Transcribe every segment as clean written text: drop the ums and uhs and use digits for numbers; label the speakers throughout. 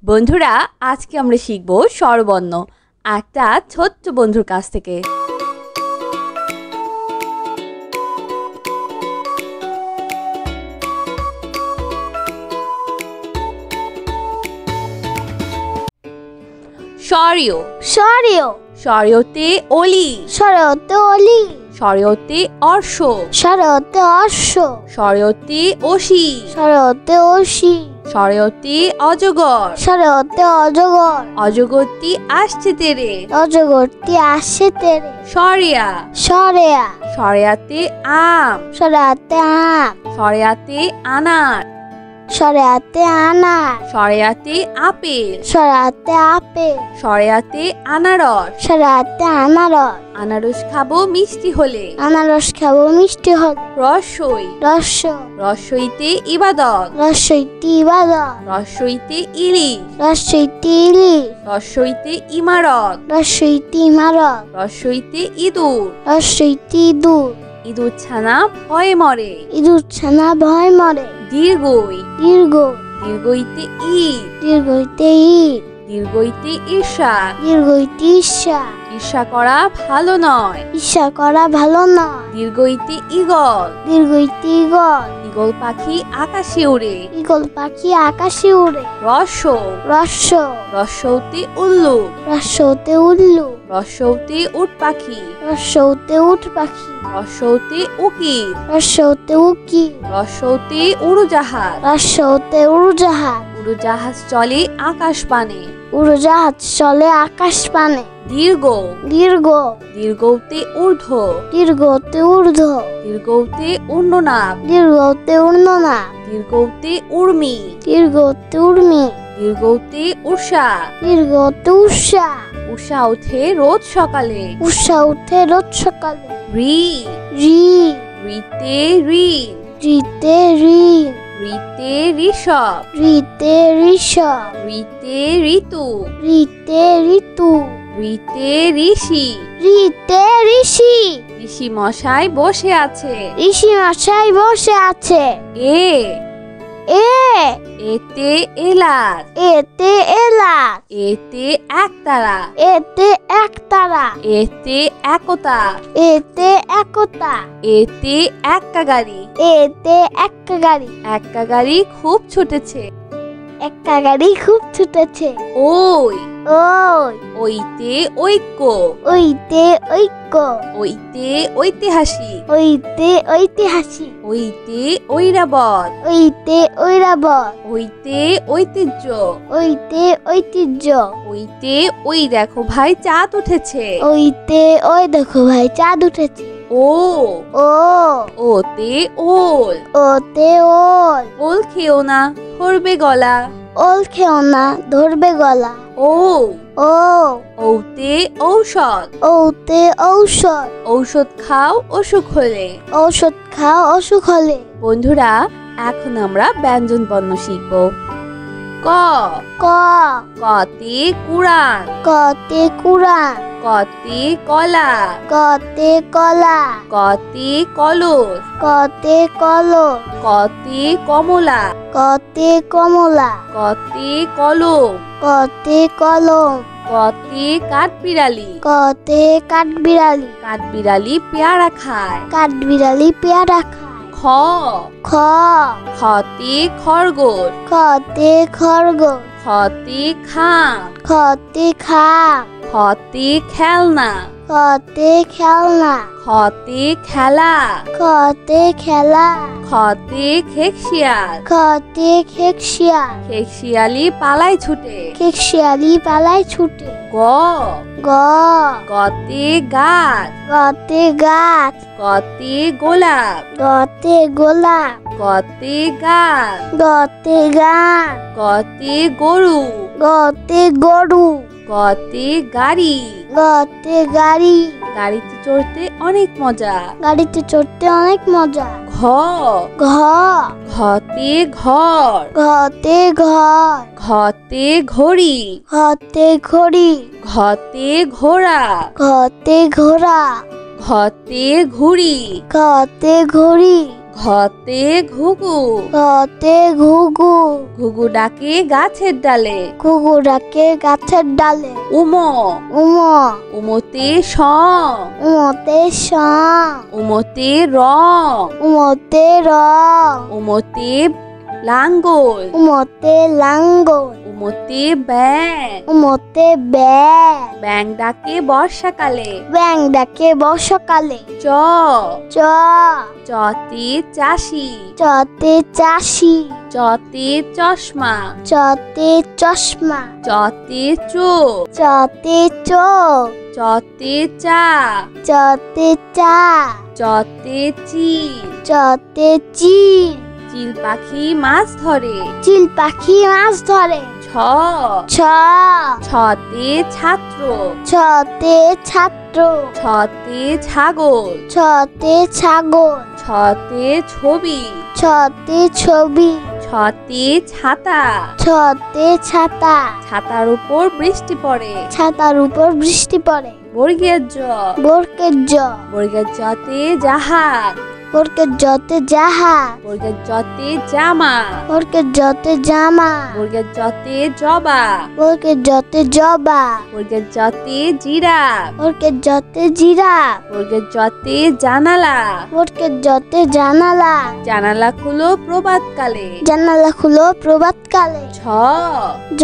Speaker 1: বন্ধুরা আজকে আমরা শিখব স্বরবর্ণ একটা ছোট্ট বন্ধুর কাছ থেকে। স্বরীয়
Speaker 2: স্বরীয়
Speaker 1: স্বরীয়তে অলি
Speaker 2: স্বরতে অলি
Speaker 1: স্বরীয়তে অর্শ
Speaker 2: স্বরতে অর্শ
Speaker 1: স্বরীয়তে অসি
Speaker 2: স্বরতে অসি
Speaker 1: স্বরীয়তে অজগর
Speaker 2: স্বরতে অজগর
Speaker 1: অজগরটি আসছে তেরে
Speaker 2: অজগরটি আসছে তেরে
Speaker 1: স্বরিয়া
Speaker 2: স্বরেয়া
Speaker 1: স্বরিয়াতে আম
Speaker 2: স্বরাতে আম
Speaker 1: স্বরিয়াতে আনার
Speaker 2: স্বরাতে আনার
Speaker 1: স্বরিয়াতে আপেল
Speaker 2: স্বরাতে আপেল
Speaker 1: স্বরিয়াতে আনারস
Speaker 2: স্বরাতে আনারস
Speaker 1: আনারস খাবো মিষ্টি হলে
Speaker 2: আনারস খাবো মিষ্টি হলে
Speaker 1: রসই
Speaker 2: রস
Speaker 1: রসইতে ইবাদত
Speaker 2: রসইতে ইবাদত
Speaker 1: রসইতে ইলিশ
Speaker 2: রসইতে ইলিশ
Speaker 1: রসইতে ইমারত
Speaker 2: রসইতে ইমারত
Speaker 1: রসইতে ইঁদুর
Speaker 2: রসইতে ইঁদুর
Speaker 1: ইঁদুর ছানা ভয়ে মরে
Speaker 2: ইঁদুর ছানা ভয় মরে
Speaker 1: দীর্ঘই
Speaker 2: দীর্ঘ
Speaker 1: দীর্ঘইতে ঈদ
Speaker 2: দীর্ঘইতে ঈদ
Speaker 1: দীর্ঘইতে ঈর্ষা
Speaker 2: দীর্ঘইতে ঈর্ষা
Speaker 1: ঈর্ষা করা ভালো নয়
Speaker 2: ঈর্ষা করা ভালো নয়
Speaker 1: দীর্ঘইতে ঈগল
Speaker 2: দীর্ঘইতে ঈগল
Speaker 1: ঈগল পাখি আকাশে উড়ে
Speaker 2: ঈগল পাখি আকাশে উড়ে
Speaker 1: রস
Speaker 2: রস্য
Speaker 1: রস্যতে উল্লুক
Speaker 2: রস্যতে উল্লু
Speaker 1: রস্যতে উট পাখি
Speaker 2: রস্যতে উট পাখি
Speaker 1: রস্যতে উকিল
Speaker 2: রস্যতে উকি
Speaker 1: রস্যতে উড়োজাহাজ
Speaker 2: রস্যতে উড়োজাহাজ
Speaker 1: উড়োজাহাজ চলে আকাশ পানে
Speaker 2: উড়োজাহাজ চলে আকাশ পানে
Speaker 1: দীর্ঘ
Speaker 2: দীর্ঘ
Speaker 1: দীর্ঘতে ঊর্ধ্ব
Speaker 2: দীর্ঘতে ঊর্ধ্ব
Speaker 1: দীর্ঘতে উন্ননাভ
Speaker 2: দীর্ঘতে উর্ণনা
Speaker 1: দীর্ঘতে উর্মি
Speaker 2: দীর্ঘতে উর্মি
Speaker 1: দীর্ঘতে উষা
Speaker 2: দীর্ঘতে উষা
Speaker 1: উষা ওঠে রোজ সকালে
Speaker 2: উষা উঠে রোজ সকালে
Speaker 1: রি
Speaker 2: রি
Speaker 1: রিতে ঋণ
Speaker 2: রিতে ঋণ
Speaker 1: রিতে ঋষভ
Speaker 2: রিতে ঋষভ
Speaker 1: রিতে ঋতু
Speaker 2: রিতে ঋতু
Speaker 1: রিতে ঋষি
Speaker 2: রিতে ঋষি
Speaker 1: ঋষি মশাই বসে আছে
Speaker 2: ঋষি মশাই বসে আছে
Speaker 1: এ
Speaker 2: এ
Speaker 1: এতে এলাচ
Speaker 2: এতে এলাচ
Speaker 1: এতে একতারা
Speaker 2: এতে একতারা
Speaker 1: এতে একতা
Speaker 2: এতে একতা
Speaker 1: এতে এক্কা গাড়ি
Speaker 2: এতে একটা গাড়ি
Speaker 1: এক্কা গাড়ি খুব ছুটেছে
Speaker 2: একটা গাড়ি খুব ছুটেছে
Speaker 1: ওই
Speaker 2: ওই
Speaker 1: ওইতে ঐক্য
Speaker 2: ওইতে ঐক্য
Speaker 1: ওইতে ঐতিহাসিক
Speaker 2: ওইতে ঐতিহাসিক
Speaker 1: ওইতে ঐরাবত
Speaker 2: ওইতে ঐরাবত
Speaker 1: ওইতে ঐতিহ্য
Speaker 2: ওইতে ঐতিহ্য
Speaker 1: ওইতে ওই দেখো ভাই চাঁদ উঠেছে
Speaker 2: ওইতে ওই দেখো ভাই চাঁদ উঠেছে
Speaker 1: ও
Speaker 2: ও
Speaker 1: ওতে ওল
Speaker 2: ওতে ওল
Speaker 1: ওল খেও না ধরবে গলা
Speaker 2: ওল খেও না ধরবে গলা
Speaker 1: ও
Speaker 2: ও
Speaker 1: ওতে ঔষধ
Speaker 2: ওতে ঔষধ
Speaker 1: ঔষধ খাও অসুখ হলে
Speaker 2: ঔষধ খাও অসুখ হলে
Speaker 1: বন্ধুরা এখন আমরা ব্যঞ্জন বর্ণ শিখব ক
Speaker 2: ক
Speaker 1: কতে কুরআন
Speaker 2: কতে কুরআন
Speaker 1: কতে কলা
Speaker 2: কতে কলা
Speaker 1: কতে কলস
Speaker 2: কতে কলম
Speaker 1: কতে কমলা
Speaker 2: কতে কমলা
Speaker 1: কতে কলম
Speaker 2: কতে কলম
Speaker 1: কতে কাঠবিড়ালি
Speaker 2: কতে কাঠবিড়ালি
Speaker 1: কাঠবিড়ালি পেয়ারা খায়
Speaker 2: কাঠবিড়ালি পেয়ারা খায়
Speaker 1: খ
Speaker 2: খ
Speaker 1: খতে খরগোশ
Speaker 2: খতে খরগোশ
Speaker 1: খতে খাম
Speaker 2: খতে খাম
Speaker 1: খতে খেলনা
Speaker 2: খতে খেলনা
Speaker 1: খতে খেলা
Speaker 2: খতে খেলা
Speaker 1: খতে খেকশিয়াল
Speaker 2: খতে খেকশিয়াল
Speaker 1: খেকশিয়ালি পালায় ছুটে
Speaker 2: খেকশিয়ালি পালায় ছুটে
Speaker 1: গ
Speaker 2: গ
Speaker 1: গতে গাছ
Speaker 2: গতে গাছ
Speaker 1: গতে গোলাপ
Speaker 2: গতে গোলাপ
Speaker 1: গতে গাছ
Speaker 2: গতে গান
Speaker 1: গতে গরু
Speaker 2: গতে গরু
Speaker 1: গতে গাড়ি
Speaker 2: গতে গাড়ি
Speaker 1: গাড়িতে চড়তে অনেক মজা
Speaker 2: গাড়িতে চড়তে অনেক মজা
Speaker 1: ঘ
Speaker 2: ঘ
Speaker 1: ঘতে ঘর
Speaker 2: ঘতে ঘর
Speaker 1: ঘতে ঘড়ি
Speaker 2: ঘতে ঘড়ি
Speaker 1: ঘতে ঘোড়া
Speaker 2: ঘতে ঘোড়া
Speaker 1: ঘতে ঘুড়ি
Speaker 2: ঘতে ঘড়ি
Speaker 1: ঘতে ঘুঘু,
Speaker 2: ঘতে ঘুঘু,
Speaker 1: ঘুঘু ডাকে গাছের ডালে।
Speaker 2: ঘুঘু ডাকে গাছের ডালে।
Speaker 1: উমো,
Speaker 2: উমো,
Speaker 1: উমোতে ষ,
Speaker 2: উমোতে ষ,
Speaker 1: উমোতে রং,
Speaker 2: উমোতে র,
Speaker 1: উমোতে লাঙ্গল,
Speaker 2: উমোতে লাঙ্গল,
Speaker 1: উমোতে ব্যাং,
Speaker 2: উমোতে ব্যাং,
Speaker 1: ব্যাং ডাকে বর্ষাকালে।
Speaker 2: ব্যাং ডাকে বর্ষাকালে।
Speaker 1: চ,
Speaker 2: চ,
Speaker 1: চতে চাষি,
Speaker 2: চতে চাষি,
Speaker 1: চতে চশমা,
Speaker 2: চতে চশমা,
Speaker 1: চতে চোখ,
Speaker 2: চতে চোখ,
Speaker 1: চতে চা,
Speaker 2: চতে চা,
Speaker 1: চতে চিল,
Speaker 2: চতে চিল,
Speaker 1: চিল পাখি মাছ ধরে।
Speaker 2: চিল পাখি মাছ ধরে।
Speaker 1: ছ,
Speaker 2: ছ,
Speaker 1: ছতে ছাত্র,
Speaker 2: ছতে ছাত্র,
Speaker 1: ছতে ছাগল,
Speaker 2: ছতে ছাগল,
Speaker 1: ছতে ছবি,
Speaker 2: ছতে ছবি,
Speaker 1: ছতে ছাতা,
Speaker 2: ছতে ছাতা,
Speaker 1: ছাতার উপর বৃষ্টি পড়ে।
Speaker 2: ছাতার উপর বৃষ্টি পড়ে।
Speaker 1: বর্গের জ,
Speaker 2: বর্গের জ,
Speaker 1: বর্গের জতে জাহাজ,
Speaker 2: বর্গের জতে জাহাজ,
Speaker 1: বর্গের জতে জামা,
Speaker 2: বর্গের জতে জামা,
Speaker 1: বর্গের জতে জবা,
Speaker 2: বর্গের জতে জবা,
Speaker 1: বর্গের জতে জিরাফ,
Speaker 2: বর্গের জতে জিরাফ,
Speaker 1: বর্গের জতে জানালা,
Speaker 2: বর্গের জতে জানালা,
Speaker 1: জানালা খুলো প্রভাতকালে।
Speaker 2: জানালা খুলো প্রভাতকালে।
Speaker 1: ছ,
Speaker 2: ঝ,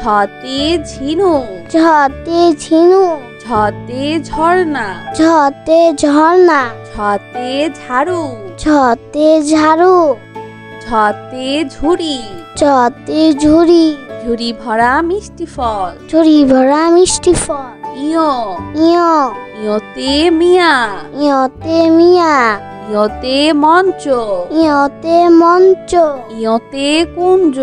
Speaker 1: ছতে ঝিনুক,
Speaker 2: ঝতে ঝিনু,
Speaker 1: ছতে ঝর্ণা,
Speaker 2: ঝতে ঝর্ণা,
Speaker 1: ছতে ঝাড়ু,
Speaker 2: ঝতে ঝাড়ু,
Speaker 1: ছতে ঝুড়ি,
Speaker 2: ঝতে ঝুড়ি,
Speaker 1: ঝুড়ি ভরা মিষ্টি ফল।
Speaker 2: ঝুড়ি ভরা মিষ্টি ফল।
Speaker 1: ইয়,
Speaker 2: ইয়,
Speaker 1: ইয়তে মিয়া,
Speaker 2: ইয়তে মিয়া,
Speaker 1: ইয়তে মঞ্চ,
Speaker 2: ইয়তে মঞ্চ,
Speaker 1: ইয়তে কুঞ্জ,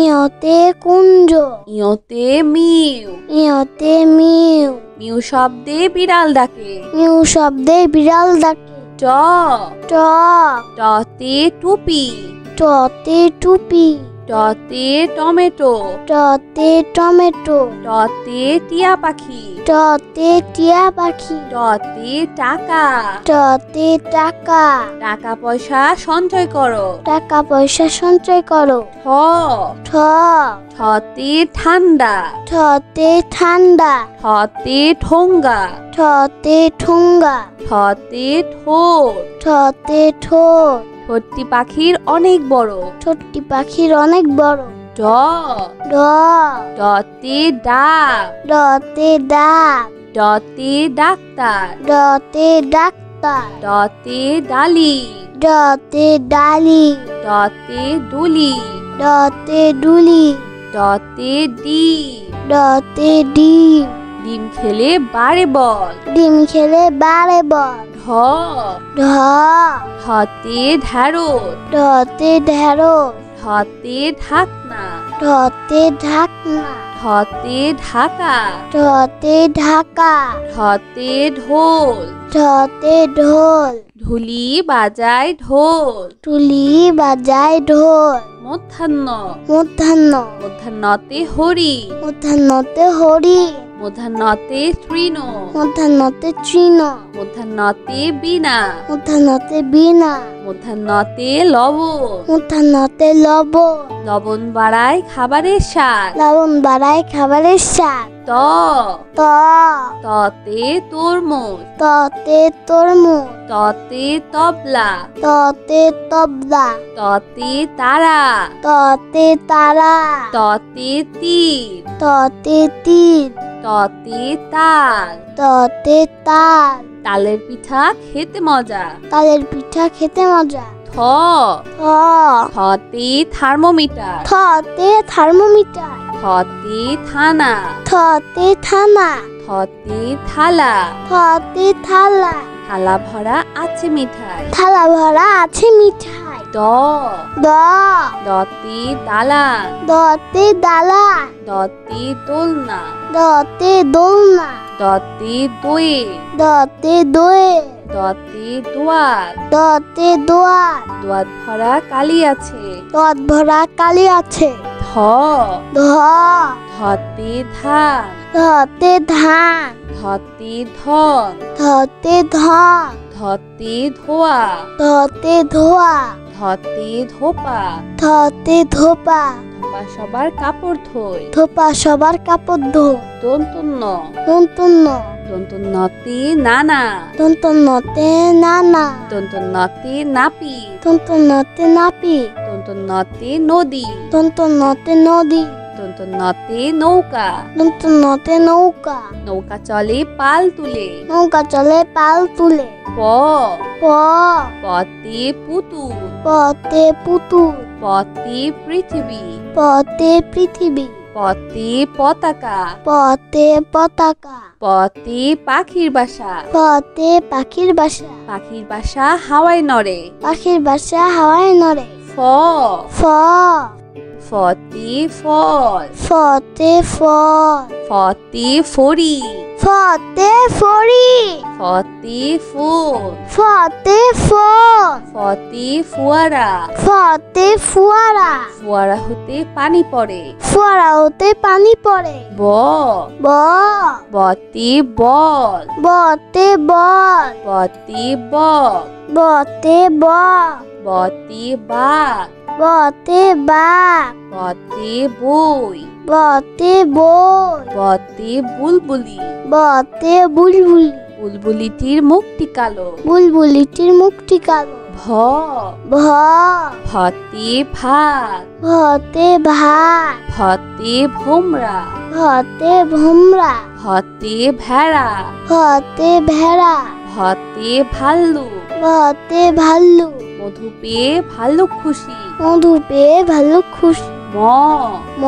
Speaker 2: ইয়তে কুঞ্জ,
Speaker 1: ইয়তে মিউ,
Speaker 2: ইয়তে মিউ,
Speaker 1: মিউ শব্দে বিড়াল ডাকে।
Speaker 2: মিউ শব্দে বিড়াল ডাকে।
Speaker 1: ট,
Speaker 2: ট,
Speaker 1: টতে টুপি,
Speaker 2: টতে টুপি,
Speaker 1: টতে টমেটো,
Speaker 2: টতে টমেটো,
Speaker 1: টতে টিয়া পাখি,
Speaker 2: টতে টিয়া পাখি,
Speaker 1: টতে টাকা,
Speaker 2: টতে টাকা,
Speaker 1: টাকা পয়সা সঞ্চয় করো।
Speaker 2: টাকা পয়সা সঞ্চয় করো।
Speaker 1: ঠ,
Speaker 2: ঠ,
Speaker 1: ঠতে ঠান্ডা,
Speaker 2: ঠতে ঠান্ডা,
Speaker 1: ঠতে ঠোঙ্গা,
Speaker 2: ঠতে ঠুঙ্গা,
Speaker 1: ঠতে ঠোঁট,
Speaker 2: ঠতে ঠোঁট,
Speaker 1: ঠোঁটটি পাখির অনেক বড়।
Speaker 2: ছোট্টি পাখির অনেক বড়।
Speaker 1: ড,
Speaker 2: ড,
Speaker 1: ডতে ডাক,
Speaker 2: ডতে ডাক,
Speaker 1: ডতে ডাক্তার,
Speaker 2: ডতে ডাক্তার,
Speaker 1: ডতে ডালি,
Speaker 2: ডতে ডালি,
Speaker 1: ডতে ডুলি,
Speaker 2: ডতে ডুলি,
Speaker 1: ডতে ডিম,
Speaker 2: ডতে ডিম,
Speaker 1: ডিম খেলে বাড়ে বল।
Speaker 2: ডিম খেলে বাড়ে বল।
Speaker 1: ঢ,
Speaker 2: ঢ,
Speaker 1: ঢতে ঢ্যাঁড়স,
Speaker 2: ঢতে ঢেঁড়স,
Speaker 1: ঢতে ঢাকনা,
Speaker 2: ঢতে ঢাকনা,
Speaker 1: ঢতে ঢাকা,
Speaker 2: ঢতে ঢাকা,
Speaker 1: ঢতে ঢোল,
Speaker 2: ঢতে ঢোল,
Speaker 1: ঢুলি বাজায় ঢোল।
Speaker 2: টুলি বাজায় ঢোল।
Speaker 1: মধ্যাহ্ন,
Speaker 2: মধ্যাহ্ন,
Speaker 1: মধ্যাহ্নতে হরি,
Speaker 2: মধ্যাহ্নতে হরি,
Speaker 1: মধ্যাহ্নতে তৃণ,
Speaker 2: মধ্যাহ্নতে তৃণ,
Speaker 1: মধ্যাহ্নতে বীণা,
Speaker 2: মধ্যাহ্নতে বীণা,
Speaker 1: মধ্যাহ্নতে লবণ,
Speaker 2: মধ্যাহ্নতে লবণ,
Speaker 1: লবণ বাড়ায় খাবারের স্বাদ।
Speaker 2: লবণ বাড়ায় খাবারের স্বাদ।
Speaker 1: ত,
Speaker 2: ত,
Speaker 1: ততে তরমুজ,
Speaker 2: ততে তরমুজ,
Speaker 1: ততে তবলা,
Speaker 2: ততে তবলা,
Speaker 1: ততে তারা,
Speaker 2: ততে তারা,
Speaker 1: ততে তীর,
Speaker 2: ততে তীর,
Speaker 1: ততে তাল,
Speaker 2: ততে তাল,
Speaker 1: তালের পিঠা খেতে মজা।
Speaker 2: তালের পিঠা খেতে মজা।
Speaker 1: থ,
Speaker 2: থ,
Speaker 1: থতে থার্মোমিটার,
Speaker 2: থতে থার্মোমিটার,
Speaker 1: থতে থানা,
Speaker 2: থতে থানা,
Speaker 1: থতে থালা,
Speaker 2: থতে থালা,
Speaker 1: থালা ভরা আছে মিঠাই।
Speaker 2: থালা ভরা আছে মিঠাই।
Speaker 1: দ,
Speaker 2: দ,
Speaker 1: দতে দালান,
Speaker 2: দতে দালান,
Speaker 1: দতে দোলনা,
Speaker 2: দতে দোলনা,
Speaker 1: দতে দোয়ে,
Speaker 2: দতে দোয়ে,
Speaker 1: দতে দোয়াত,
Speaker 2: দতে দোয়ার,
Speaker 1: দোয়াত ভরা কালি আছে।
Speaker 2: দত ভরা কালি আছে।
Speaker 1: ধ,
Speaker 2: ধ,
Speaker 1: ধতে ধান,
Speaker 2: ধতে ধান,
Speaker 1: ধতে ধন,
Speaker 2: ধতে ধন,
Speaker 1: ধ ধতে ধোয়া,
Speaker 2: ধতে ধোয়া,
Speaker 1: ধতে ধোপা,
Speaker 2: ধতে ধোপা,
Speaker 1: ধোপা সবার কাপড় ধোয়,
Speaker 2: ধোপা সবার কাপড় ধোয়।
Speaker 1: দন্তন্য,
Speaker 2: দন্তন্য,
Speaker 1: দন্তন্নতে নানা,
Speaker 2: দন্তন্নতে নানা,
Speaker 1: দন্তন্নতে নাপিত,
Speaker 2: দন্তন্নতে নাপিত,
Speaker 1: দন্তন্নতে নদী,
Speaker 2: দন্তন্নতে নদী,
Speaker 1: দন্তন্নতে নৌকা,
Speaker 2: দন্তন্নতে নৌকা,
Speaker 1: নৌকা চলে পাল তুলে,
Speaker 2: নৌকা চলে পাল তুলে।
Speaker 1: প,
Speaker 2: প,
Speaker 1: পতে পুতুল,
Speaker 2: পতে পুতুল,
Speaker 1: পতে পৃথিবী,
Speaker 2: পতে পৃথিবী,
Speaker 1: পতে পতাকা,
Speaker 2: পতে পতাকা,
Speaker 1: পতে পাখির বাসা,
Speaker 2: পতে পাখির বাসা,
Speaker 1: পাখির বাসা হাওয়ায় নড়ে,
Speaker 2: পাখির বাসা হাওয়ায় নড়ে।
Speaker 1: ফ,
Speaker 2: ফ,
Speaker 1: ফতে ফল,
Speaker 2: ফতে ফল,
Speaker 1: ফতে ফড়ি,
Speaker 2: ফতে ফড়ি,
Speaker 1: ফতে ফুল,
Speaker 2: ফতে ফল,
Speaker 1: ফতে ফুয়ারা,
Speaker 2: ফতে ফুয়ারা,
Speaker 1: ফুয়ারা হতে পানি পড়ে,
Speaker 2: ফুয়ারা হতে পানি পড়ে।
Speaker 1: ব,
Speaker 2: ব,
Speaker 1: বতে বল,
Speaker 2: বতে বল,
Speaker 1: বতে বক,
Speaker 2: বতে বক,
Speaker 1: বতে বাঘ,
Speaker 2: বতে বাঘ,
Speaker 1: বতে বই,
Speaker 2: বতে বই,
Speaker 1: বতে বুলবুলি,
Speaker 2: বতে বুলবুলি,
Speaker 1: বুলবুলিটির মুখটি কালো,
Speaker 2: বুলবুলিটির মুখটি কালো।
Speaker 1: ভ,
Speaker 2: ভ,
Speaker 1: ভতে ভাত,
Speaker 2: ভতে ভাত,
Speaker 1: ভতে ভোমরা,
Speaker 2: ভতে ভোমরা,
Speaker 1: ভতে ভেড়া,
Speaker 2: ভতে ভেড়া,
Speaker 1: ভতে ভাল্লুক,
Speaker 2: ভতে ভাল্লুক,
Speaker 1: মধু পেয়ে ভাল্লুক খুশি,
Speaker 2: মধু পেয়ে ভাল্লুক খুশি।
Speaker 1: ম,
Speaker 2: ম,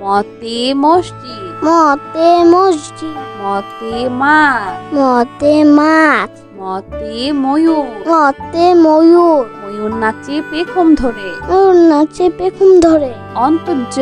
Speaker 1: মতে মসজিদ,
Speaker 2: মতে মসজিদ,
Speaker 1: মতে মাছ,
Speaker 2: মতে মাছ,
Speaker 1: মতে ময়ূর,
Speaker 2: মতে ময়ূর,
Speaker 1: ময়ূর নাচে পেখম ধরে,
Speaker 2: ময়ূর নাচে পেখম ধরে।
Speaker 1: অন্তর্য,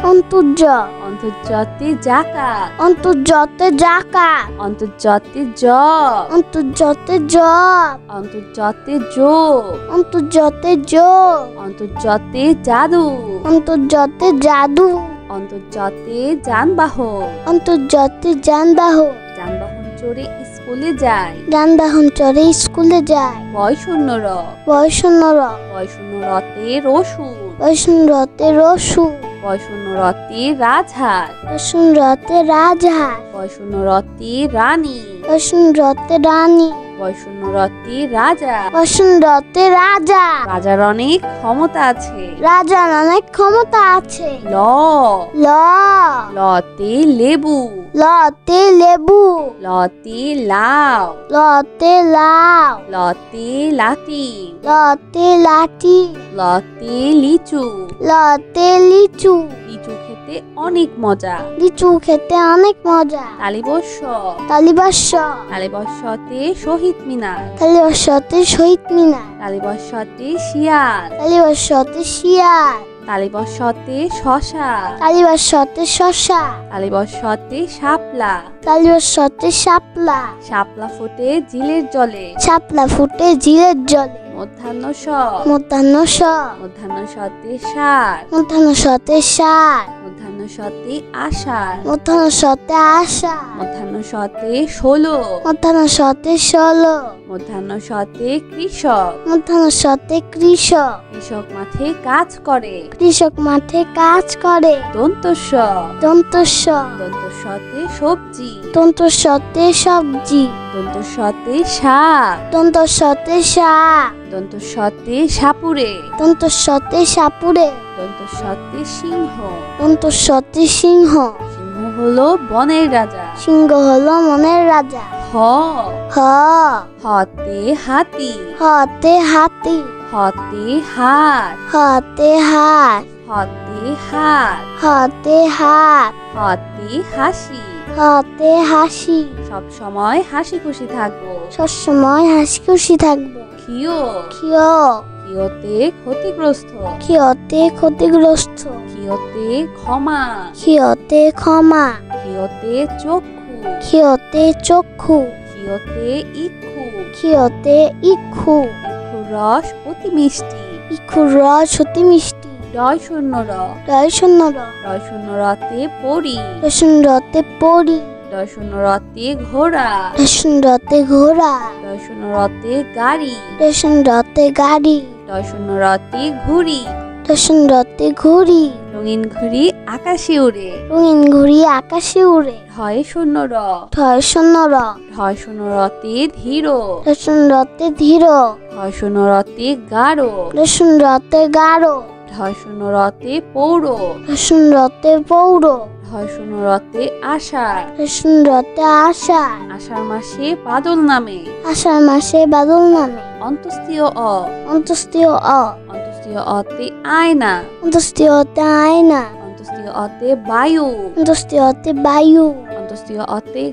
Speaker 2: অন্তর্য,
Speaker 1: অন্তর্জতে জাকাত,
Speaker 2: অন্তর্জতে জাকাত,
Speaker 1: অন্তর্জতে জব,
Speaker 2: অন্তর্জতে জব,
Speaker 1: অন্তর্জতে যোগ,
Speaker 2: অন্তর্জতে যোগ,
Speaker 1: অন্তর্জতে জাদু,
Speaker 2: অন্তর্জতে জাদু,
Speaker 1: অন্তর্জতে যানবাহন,
Speaker 2: অন্তর্জতে যানবাহন,
Speaker 1: যানবাহন চড়ে স্কুলে যায়,
Speaker 2: যানবাহন চড়ে স্কুলে যায়।
Speaker 1: বয়শূন্য র,
Speaker 2: বয়শূন্য র,
Speaker 1: বয়শূন্য রতে রসুন,
Speaker 2: বয়শূন্য রতে রসু,
Speaker 1: বয়শূন্য রতে রাজহাঁস,
Speaker 2: বয়শূন্য রতে রাজহাঁস,
Speaker 1: বয়শূন্য রতে রানী,
Speaker 2: বয়শূন্য রতে রানী,
Speaker 1: বয়শূন্য রতে রাজা,
Speaker 2: বয়শূন্য রতে রাজা।
Speaker 1: রাজার অনেক ক্ষমতা আছে,
Speaker 2: রাজার অনেক ক্ষমতা আছে।
Speaker 1: ল,
Speaker 2: ল,
Speaker 1: লতে লেবু,
Speaker 2: লতে লেবু,
Speaker 1: লতে লাউ,
Speaker 2: লতে লাউ,
Speaker 1: লতে লাতিম,
Speaker 2: লতে লাঠি,
Speaker 1: লতে লিচু,
Speaker 2: লতে লিচু,
Speaker 1: লিচু খেতে অনেক মজা,
Speaker 2: লিচু খেতে অনেক মজা।
Speaker 1: তালিবস্য,
Speaker 2: তালিবাস্য,
Speaker 1: তালিবস্যতে শহীদ মিনার,
Speaker 2: তালিবাস্যতে শহীদ মিনার,
Speaker 1: তালিবস্যতে শিয়াল,
Speaker 2: তালিবাস্যতে শিয়াল,
Speaker 1: তালিবস্যতে শশা,
Speaker 2: তালিবাস্যতে শশা,
Speaker 1: তালিবস্যতে শাপলা,
Speaker 2: তালিবাস্যতে শাপলা,
Speaker 1: শাপলা ফোটে ঝিলের জলে,
Speaker 2: শাপলা ফুটে ঝিলের জলে।
Speaker 1: মধ্যাহ্ন স,
Speaker 2: মধ্যাহ্ন স,
Speaker 1: মধ্যাহ্ন সতে সার,
Speaker 2: মধ্যাহ্ন সতে সার,
Speaker 1: মধ্যাহ্ন সতে আষাঢ়,
Speaker 2: মধ্যাহ্ন সতে আষা,
Speaker 1: মধ্যাহ্ন সতে ষোলো,
Speaker 2: মধ্যাহ্ন সতে ষোলো,
Speaker 1: মধ্যাহ্ন সতে কৃষক,
Speaker 2: মধ্যাহ্ন সতে কৃষক,
Speaker 1: কৃষক মাঠে কাজ করে,
Speaker 2: কৃষক মাঠে কাজ করে।
Speaker 1: দন্তস্ব,
Speaker 2: দন্তস্ব,
Speaker 1: দন্তস্বতে সবজি,
Speaker 2: দন্তস্বতে সবজি,
Speaker 1: দন্তস্বতে শাক,
Speaker 2: দন্তস্বতে শাক,
Speaker 1: দন্তস্বতে সাপুরে,
Speaker 2: দন্তস্বতে সাপুরে,
Speaker 1: দন্তস্বতে সিংহ,
Speaker 2: দন্তস্বতে সিংহ,
Speaker 1: সিংহ হলো বনের রাজা।
Speaker 2: সিংহ হলো মনের রাজা।
Speaker 1: হ,
Speaker 2: হ,
Speaker 1: হতে হাতি,
Speaker 2: হতে হাতি,
Speaker 1: হতে হাত,
Speaker 2: হতে হাত,
Speaker 1: হতে হাত,
Speaker 2: হতে হাত,
Speaker 1: হতে হাসি,
Speaker 2: হতে হাসি।
Speaker 1: সব সময় হাসি খুশি থাকবো।
Speaker 2: সবসময় হাসি খুশি থাকবো।
Speaker 1: ক্ষিয়,
Speaker 2: ক্ষিয়,
Speaker 1: ক্ষিয়তে ক্ষতিগ্রস্ত,
Speaker 2: ক্ষিয়তে ক্ষতিগ্রস্ত,
Speaker 1: ক্ষিয়তে ক্ষমা,
Speaker 2: ক্ষিয়তে ক্ষমা,
Speaker 1: ক্ষিয়তে চক্ষু,
Speaker 2: ক্ষিয়তে চক্ষু,
Speaker 1: ক্ষিয়তে ইক্ষু,
Speaker 2: ক্ষিয়তে ইক্ষু,
Speaker 1: ইক্ষুর রস অতি মিষ্টি।
Speaker 2: ইক্ষুর রস অতি মিষ্টি।
Speaker 1: ডয় শূন্য র,
Speaker 2: ডয় শূন্য র,
Speaker 1: ডয় শূন্য রতে পড়ি,
Speaker 2: রসুন রতে পড়ি,
Speaker 1: দশনরতে ঘোড়া।
Speaker 2: দশনরতে ঘোড়া।
Speaker 1: দশনরতে গাড়ি।
Speaker 2: দশনরতে গাড়ি।
Speaker 1: দশনরতে ঘুড়ি।
Speaker 2: দশনরতে ঘুড়ি।
Speaker 1: রঙিন ঘুড়ি আকাশে উড়ে।
Speaker 2: রঙিন ঘুড়ি আকাশে উড়ে।
Speaker 1: ঢয় শূন্য র।
Speaker 2: ঢয় শূন্য র।
Speaker 1: ঢয় শূন্যরতে ধীর।
Speaker 2: দশনরতে ধীর।
Speaker 1: ঢয় শূন্যরতে গাঢ়।
Speaker 2: দশনরতে গাঢ়।
Speaker 1: ঢয় শূন্যরতে পৌর।
Speaker 2: দশনরতে পৌর।
Speaker 1: ঢয় শূন্যরতে আষাঢ়।
Speaker 2: দশনরতে আষাঢ়।
Speaker 1: আষাঢ় মাসে বাদল নামে।
Speaker 2: আষাঢ় মাসে বাদল নামে।
Speaker 1: অন্তস্তীয় অ।
Speaker 2: অন্তস্তীয় অ।
Speaker 1: অন্তস্তীয় অতে আয়না।
Speaker 2: অন্তস্তীয়তে আয়না।
Speaker 1: অন্তস্তীয় অতে বায়ু।
Speaker 2: অন্তস্তীয়তে বায়ু।
Speaker 1: অন্তস্তীয় অতে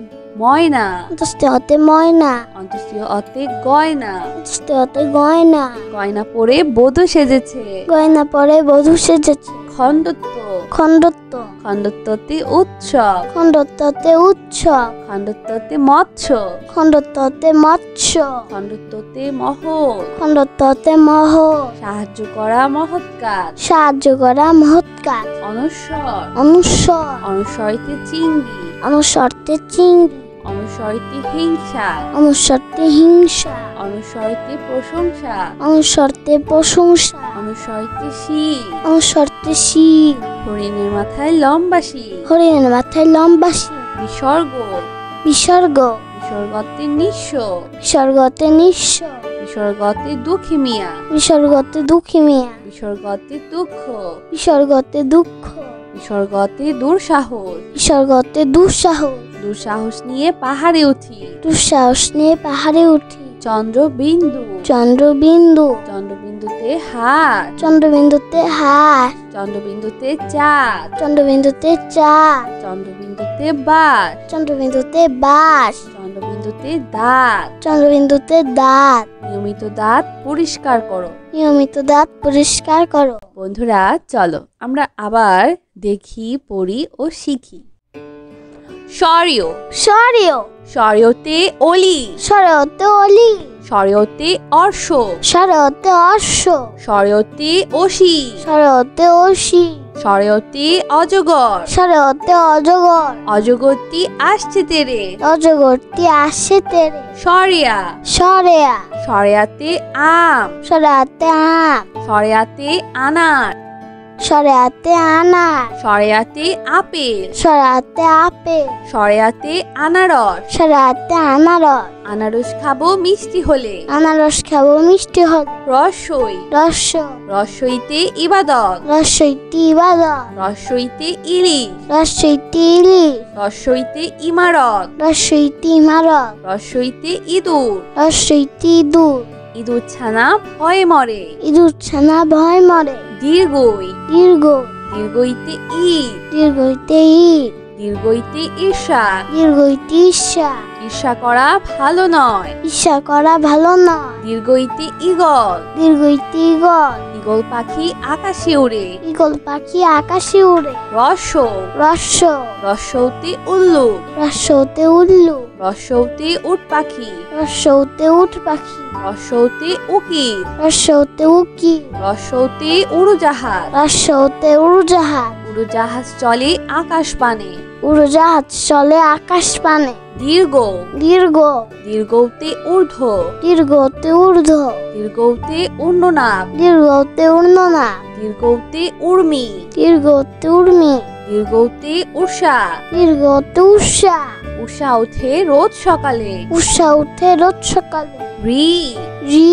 Speaker 1: ময়না।
Speaker 2: অন্তস্তীয়তে ময়না।
Speaker 1: অন্তস্তীয় অতে গয়না।
Speaker 2: অন্তস্তীয়তে গয়না।
Speaker 1: গয়না পরে বধূ সেজেছে।
Speaker 2: গয়না পরে বধূ সেজেছে।
Speaker 1: খণ্ডত্ব।
Speaker 2: খণ্ডত্ব।
Speaker 1: খণ্ডত্বতে উৎসব।
Speaker 2: খণ্ডত্বতে উৎসব।
Speaker 1: খণ্ডত্বতে মৎস্য।
Speaker 2: খণ্ডত্বতে মৎস্য।
Speaker 1: খণ্ডত্বতে মহল।
Speaker 2: খণ্ডত্বতে মহ।
Speaker 1: সাহায্য করা মহৎ কাজ।
Speaker 2: সাহায্য করা মহৎ কাজ।
Speaker 1: অনস্বর।
Speaker 2: অনুস্বর।
Speaker 1: অনুসরিতে চিংড়ি।
Speaker 2: অনুসরতে চিংড়ি।
Speaker 1: অনুসরিতে হিংসা।
Speaker 2: অনুসরতে হিংসা।
Speaker 1: অনুসরিতে প্রশংসা।
Speaker 2: অনুসরতে প্রশংসা।
Speaker 1: অনুসরিতে শির।
Speaker 2: অনুসরতে শির।
Speaker 1: হরিণের মাথায় লম্বা শির।
Speaker 2: হরিণের মাথায় লম্বা শির।
Speaker 1: বিসর্গ।
Speaker 2: বিসর্গ।
Speaker 1: বিসর্গতে নিঃস্ব।
Speaker 2: বিসর্গতে নিঃস্ব।
Speaker 1: বিসর্গতে দুঃখী মিয়া।
Speaker 2: বিসর্গতে দুঃখী মিয়া।
Speaker 1: বিসর্গতে দুঃখ।
Speaker 2: বিসর্গতে দুঃখ।
Speaker 1: বিসর্গতে দুঃসাহস।
Speaker 2: বিসর্গতে দুঃসাহস।
Speaker 1: দুঃসাহস নিয়ে পাহাড়ে উঠি।
Speaker 2: দুঃসাহস নিয়ে পাহাড়ে উঠি।
Speaker 1: চন্দ্রবিন্দু।
Speaker 2: চন্দ্রবিন্দু।
Speaker 1: চন্দ্রবিন্দুতে হাত।
Speaker 2: চন্দ্রবিন্দুতে হাত।
Speaker 1: চন্দ্রবিন্দুতে চাঁদ।
Speaker 2: চন্দ্রবিন্দুতে চাঁদ।
Speaker 1: চন্দ্রবিন্দুতে বাস।
Speaker 2: চন্দ্রবিন্দুতে বাস।
Speaker 1: চন্দ্রবিন্দুতে দাঁত।
Speaker 2: চন্দ্রবিন্দুতে দাঁত।
Speaker 1: নিয়মিত দাঁত পরিষ্কার করো।
Speaker 2: নিয়মিত দাঁত পরিষ্কার করো।
Speaker 1: বন্ধুরা চলো আমরা আবার দেখি, পড়ি ও শিখি। স্বরীয়।
Speaker 2: স্বরীয়।
Speaker 1: স্বরীয়তে অলি।
Speaker 2: স্বরতে অলি।
Speaker 1: স্বরীয়তে অর্শ।
Speaker 2: স্বরতে অশ্ব।
Speaker 1: স্বরীয়তে অসি।
Speaker 2: স্বরতে অসি।
Speaker 1: স্বরীয়তে অজগর।
Speaker 2: স্বরতে অজগর।
Speaker 1: অজগরটি আসছে তেরে।
Speaker 2: অজগরটি আসে তেরে।
Speaker 1: স্বরেয়া।
Speaker 2: স্বরেয়া।
Speaker 1: স্বরেয়াতে আম।
Speaker 2: স্বরেয়াতে আম।
Speaker 1: স্বরেয়াতে আনার।
Speaker 2: স্বরেয়াতে আনার।
Speaker 1: স্বরেয়াতে আপেল।
Speaker 2: স্বরেয়াতে আপেল।
Speaker 1: স্বরেয়াতে আনারস।
Speaker 2: স্বরেয়াতে আনারস।
Speaker 1: আনারস খাবো মিষ্টি হলে।
Speaker 2: আনারস খাবো মিষ্টি হলে।
Speaker 1: রসই।
Speaker 2: রস।
Speaker 1: রসইতে ইবাদত।
Speaker 2: রসইটি ইবাদত।
Speaker 1: রসইতে ইলিশ।
Speaker 2: রসইটি ইলিশ।
Speaker 1: রসইতে ইমারত।
Speaker 2: রসইটি ইমারত।
Speaker 1: রসইতে ইঁদুর।
Speaker 2: রসইটি ইঁদুর।
Speaker 1: ইঁদুর ছানা ভয়ে মরে।
Speaker 2: ইঁদুর ছানা ভয় মরে।
Speaker 1: দীর্ঘই।
Speaker 2: দীর্ঘ।
Speaker 1: দীর্ঘইতে ঈদ।
Speaker 2: দীর্ঘইতে ঈদ।
Speaker 1: দীর্ঘইতে ঈর্ষা।
Speaker 2: দীর্ঘইতে ঈর্ষা।
Speaker 1: ঈর্ষা করা ভালো নয়।
Speaker 2: ঈর্ষা করা ভালো নয়।
Speaker 1: দীর্ঘইতে ঈগল।
Speaker 2: দীর্ঘইতে ঈগল।
Speaker 1: ঈগল পাখি আকাশে উড়ে।
Speaker 2: ঈগল পাখি আকাশে উড়ে।
Speaker 1: রস্য।
Speaker 2: রস্য।
Speaker 1: রস্যতে উল্লুক।
Speaker 2: রস্যতে উল্লু।
Speaker 1: রস্যতে উট পাখি।
Speaker 2: রস্যতে উট পাখি।
Speaker 1: রস্যতে উকিল।
Speaker 2: রস্যতে উকিল।
Speaker 1: রস্যতে উড়োজাহাজ।
Speaker 2: রস্যতে উড়োজাহাজ।
Speaker 1: উড়োজাহাজ চলে আকাশ পানে।
Speaker 2: উড়োজাহাজ চলে আকাশ পানে।
Speaker 1: দীর্ঘ।
Speaker 2: দীর্ঘ।
Speaker 1: দীর্ঘতে ঊর্ধ্ব।
Speaker 2: দীর্ঘতে ঊর্ধ্ব।
Speaker 1: দীর্ঘতে উর্ণনাভ।
Speaker 2: দীর্ঘতে উর্ণনা।
Speaker 1: দীর্ঘতে উর্মি।
Speaker 2: দীর্ঘতে উর্মি।
Speaker 1: দীর্ঘতে উষা।
Speaker 2: দীর্ঘতে উষা।
Speaker 1: উষা ওঠে রোজ সকালে।
Speaker 2: উষা উঠে রোজ সকালে।
Speaker 1: রি।
Speaker 2: রি।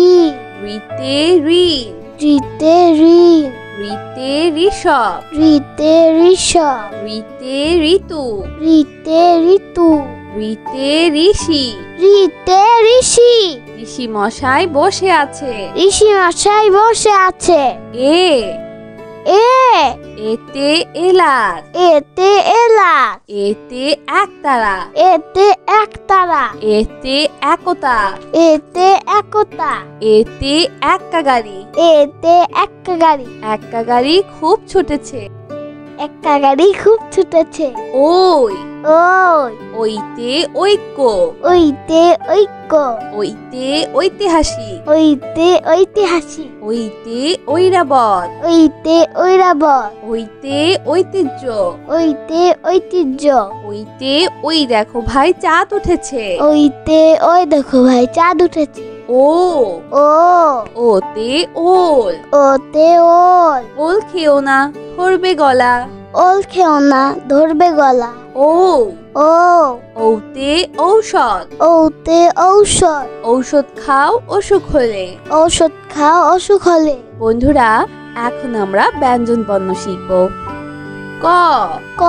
Speaker 1: রিতে ঋণ।
Speaker 2: রিতে ঋণ।
Speaker 1: রিতে ঋষভ।
Speaker 2: রিতে ঋষভ।
Speaker 1: রিতে ঋতু।
Speaker 2: রিতে ঋতু।
Speaker 1: রিতে ঋষি।
Speaker 2: রিতে ঋষি।
Speaker 1: ঋষি মশাই বসে আছে।
Speaker 2: ঋষি মশাই বসে আছে।
Speaker 1: এ।
Speaker 2: এ।
Speaker 1: এতে এলাচ।
Speaker 2: এতে এলাচ।
Speaker 1: এতে একতারা।
Speaker 2: এতে একতারা।
Speaker 1: এতে একতা।
Speaker 2: এতে একতা।
Speaker 1: এতে এক্কা গাড়ি।
Speaker 2: এতে এক্কা গাড়ি।
Speaker 1: এক্কা গাড়ি খুব ছুটেছে।
Speaker 2: এক্কা গাড়ি খুব ছুটেছে।
Speaker 1: ওই।
Speaker 2: ওই
Speaker 1: ঐতে ঐক্য,
Speaker 2: ওইতে ঐক্য,
Speaker 1: ঐতে ঐতিহাসিক,
Speaker 2: ওইতে ঐতিহাসিক,
Speaker 1: ঐতে ঐরাবত,
Speaker 2: ওইতে ঐরাবত,
Speaker 1: ঐতে ঐতিহ্য,
Speaker 2: ওইতে ঐতিহ্য,
Speaker 1: ঐতে ওই দেখো ভাই চাঁদ উঠেছে,
Speaker 2: ওইতে ওই দেখো ভাই চাঁদ উঠেছে,
Speaker 1: ও
Speaker 2: ও
Speaker 1: ওতে ওল,
Speaker 2: ওতে ওল,
Speaker 1: ওল খেও না ধরবে গলা,
Speaker 2: ওল খেও না ধরবে গলা,
Speaker 1: ও
Speaker 2: ও
Speaker 1: ঔতে ঔষধ,
Speaker 2: ওতে ঔষধ,
Speaker 1: ঔষধ খাও অসুখ হলে।
Speaker 2: ঔষধ খাও অসুখ হলে।
Speaker 1: বন্ধুরা এখন আমরা ব্যঞ্জন বর্ণ শিখব। ক
Speaker 2: ক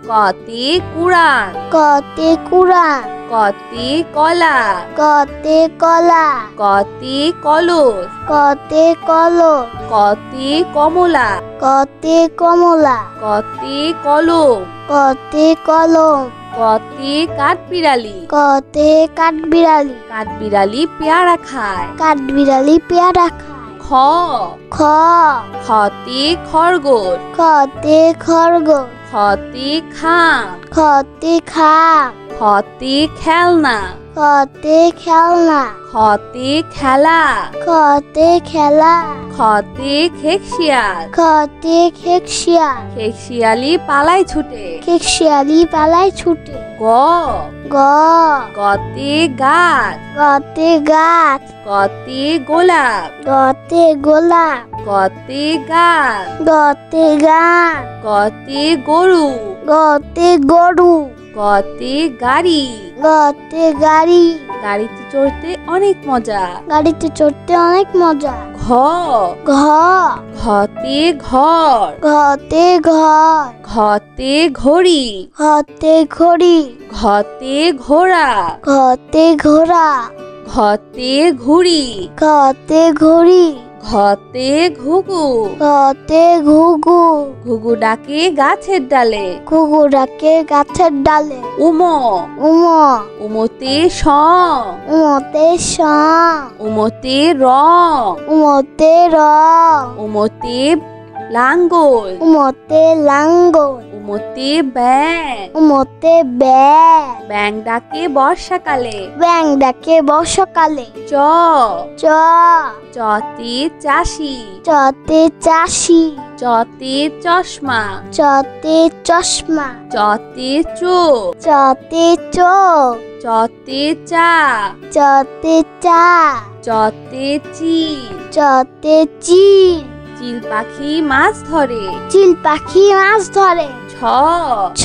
Speaker 1: কতে কুড়ান,
Speaker 2: কতে কুড়ান,
Speaker 1: কতে কলা,
Speaker 2: কতে কলা,
Speaker 1: কতে কলস,
Speaker 2: কতে কলস,
Speaker 1: কতে কমলা,
Speaker 2: কতে কমলা,
Speaker 1: কতে কলম,
Speaker 2: কতে কলম,
Speaker 1: কতে কাঠবিড়ালি,
Speaker 2: কতে কাঠবিড়ালি,
Speaker 1: কাঠবিড়ালি পেয়ারা খায়।
Speaker 2: কাঠবিড়ালি পেয়ারা খায়।
Speaker 1: খ
Speaker 2: খ
Speaker 1: খতে খরগোশ,
Speaker 2: খতে খরগোশ,
Speaker 1: খতে খাম,
Speaker 2: খতে খাম,
Speaker 1: খতে খেলনা,
Speaker 2: খতে খেলনা,
Speaker 1: খতে খেলা,
Speaker 2: খতে খেলা,
Speaker 1: খতে খেকশিয়াল,
Speaker 2: খতে খেকশিয়াল,
Speaker 1: খেকশিয়ালি পালায় ছুটে।
Speaker 2: খেকশিয়ালি পালায় ছুটে।
Speaker 1: গ
Speaker 2: গ
Speaker 1: গতে গাছ,
Speaker 2: গতে গাছ,
Speaker 1: গতে গোলাপ,
Speaker 2: গতে গোলাপ,
Speaker 1: গতে গাছ,
Speaker 2: গতে গান,
Speaker 1: গতে গরু,
Speaker 2: গতে গরু,
Speaker 1: গতে গাড়ি,
Speaker 2: গতে গাড়ি,
Speaker 1: গাড়িতে চড়তে অনেক মজা।
Speaker 2: গাড়িতে চড়তে অনেক মজা।
Speaker 1: ঘ
Speaker 2: ঘ
Speaker 1: ঘতে ঘর,
Speaker 2: ঘতে ঘর,
Speaker 1: ঘতে ঘড়ি,
Speaker 2: ঘতে ঘড়ি,
Speaker 1: ঘতে ঘোড়া,
Speaker 2: ঘতে ঘোড়া,
Speaker 1: ঘতে ঘুড়ি,
Speaker 2: ঘতে ঘড়ি,
Speaker 1: ঘতে ঘুঘু,
Speaker 2: ঘতে ঘুঘু,
Speaker 1: ঘুঘু ডাকে গাছের ডালে।
Speaker 2: ঘুঘু ডাকে গাছের ডালে।
Speaker 1: উম
Speaker 2: উম
Speaker 1: উমতে স,
Speaker 2: উমতে স,
Speaker 1: উমতে রং,
Speaker 2: উমতে রং,
Speaker 1: উমতে লাঙ্গল,
Speaker 2: উমতে লাঙ্গল,
Speaker 1: উমতে ব্যাং,
Speaker 2: উমতে ব্যাং,
Speaker 1: ব্যাং ডাকে বর্ষাকালে।
Speaker 2: ব্যাং ডাকে বর্ষাকালে।
Speaker 1: চ
Speaker 2: চ
Speaker 1: চতে চাষি,
Speaker 2: চতে চাষি,
Speaker 1: চতে চশমা,
Speaker 2: চতে চশমা,
Speaker 1: চতে চোখ,
Speaker 2: চতে চোখ,
Speaker 1: চতে চা,
Speaker 2: চতে চা,
Speaker 1: চতে চিল,
Speaker 2: চতে চিল,
Speaker 1: চিল পাখি মাছ ধরে।
Speaker 2: চিল পাখি মাছ ধরে।
Speaker 1: ছ
Speaker 2: ছ